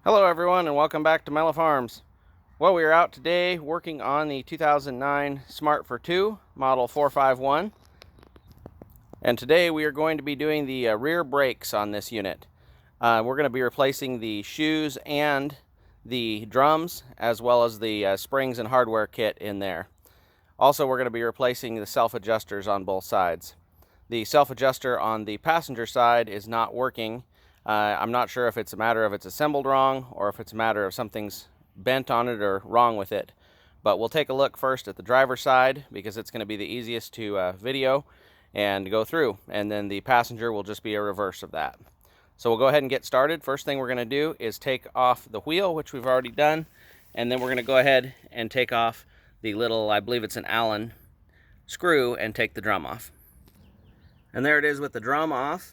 Hello everyone and welcome back to Mellow Farms. Well, we are out today working on the 2009 Smart Fortwo model 451, and today we are going to be doing the rear brakes on this unit. We're going to be replacing the shoes and the drums, as well as the springs and hardware kit in there. Also, we're going to be replacing the self-adjusters on both sides. The self-adjuster on the passenger side is not working. I'm not sure if it's a matter of it's assembled wrong or if it's a matter of something's bent on it or wrong with it. But we'll take a look first at the driver's side because it's going to be the easiest to video and go through. And then the passenger will just be a reverse of that. So we'll go ahead and get started. First thing we're going to do is take off the wheel, which we've already done. And then we're going to go ahead and take off the little, I believe it's an Allen screw, and take the drum off. And there it is with the drum off.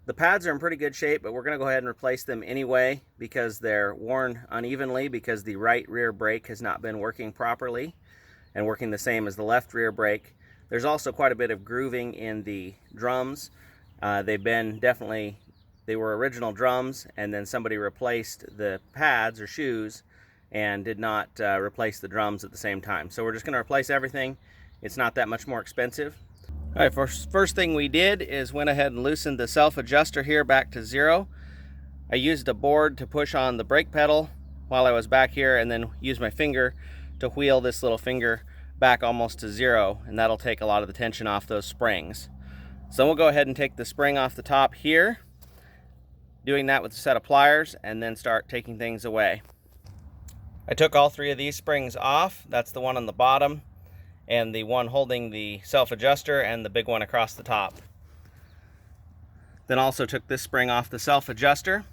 The pads are in pretty good shape, but we're going to go ahead and replace them anyway because they're worn unevenly because the right rear brake has not been working properly and working the same as the left rear brake. There's also quite a bit of grooving in the drums. They were original drums, and then somebody replaced the pads or shoes and did not replace the drums at the same time. So we're just going to replace everything. It's not that much more expensive. All right, first thing we did is went ahead and loosened the self-adjuster here back to 0. I used a board to push on the brake pedal while I was back here, and then used my finger to wheel this little finger back almost to 0, and that'll take a lot of the tension off those springs. So we'll go ahead and take the spring off the top here, doing that with a set of pliers, and then start taking things away. I took all 3 of these springs off. That's the one on the bottom, and the one holding the self-adjuster, and the big one across the top. Then also took this spring off the self-adjuster.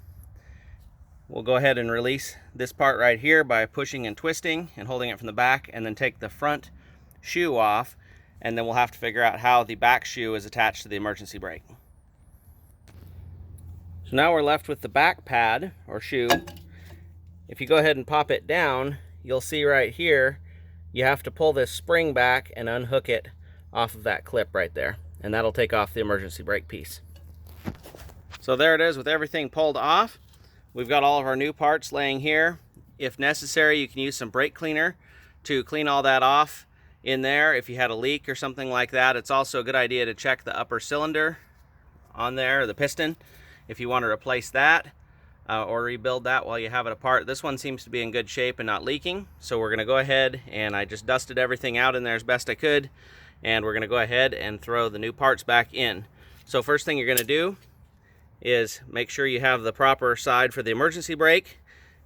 We'll go ahead and release this part right here by pushing and twisting and holding it from the back, and then take the front shoe off, and then we'll have to figure out how the back shoe is attached to the emergency brake. So now we're left with the back pad or shoe. If you go ahead and pop it down, you'll see right here you have to pull this spring back and unhook it off of that clip right there, and that'll take off the emergency brake piece. So there it is with everything pulled off. We've got all of our new parts laying here. If necessary, you can use some brake cleaner to clean all that off in there if you had a leak or something like that. It's also a good idea to check the upper cylinder on there, the piston, if you want to replace that. Or rebuild that while you have it apart. This one seems to be in good shape and not leaking, so we're going to go ahead, and I just dusted everything out in there as best I could, and we're going to go ahead and throw the new parts back in. So first thing you're going to do is make sure you have the proper side for the emergency brake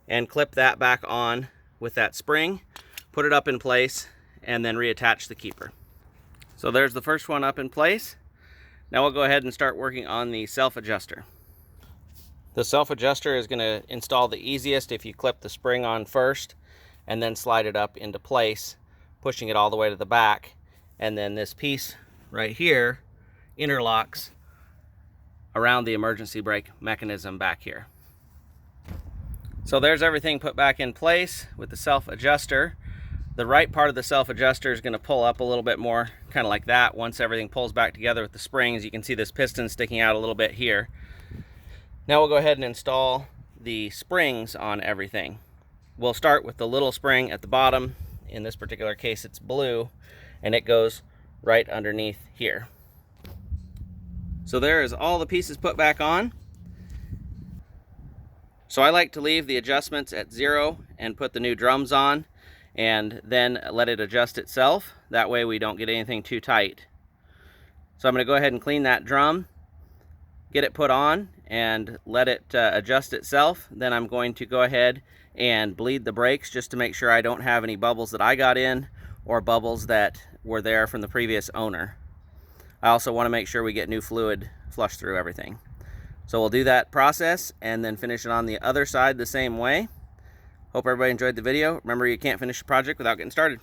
and clip that back on with that spring, put it up in place, and then reattach the keeper. So there's the first one up in place. Now we'll go ahead and start working on the self-adjuster. The self-adjuster is going to install the easiest if you clip the spring on first and then slide it up into place, pushing it all the way to the back. And then this piece right here interlocks around the emergency brake mechanism back here. So there's everything put back in place with the self-adjuster. The right part of the self-adjuster is going to pull up a little bit more, kind of like that. Once everything pulls back together with the springs, you can see this piston sticking out a little bit here. Now we'll go ahead and install the springs on everything. We'll start with the little spring at the bottom. In this particular case, it's blue, and it goes right underneath here. So there is all the pieces put back on. So I like to leave the adjustments at 0 and put the new drums on, and then let it adjust itself. That way we don't get anything too tight. So I'm going to go ahead and clean that drum, get it put on, and let it adjust itself. Then I'm going to go ahead and bleed the brakes just to make sure I don't have any bubbles that I got in or bubbles that were there from the previous owner. I also want to make sure we get new fluid flushed through everything. So we'll do that process and then finish it on the other side the same way. Hope everybody enjoyed the video. Remember, you can't finish a project without getting started.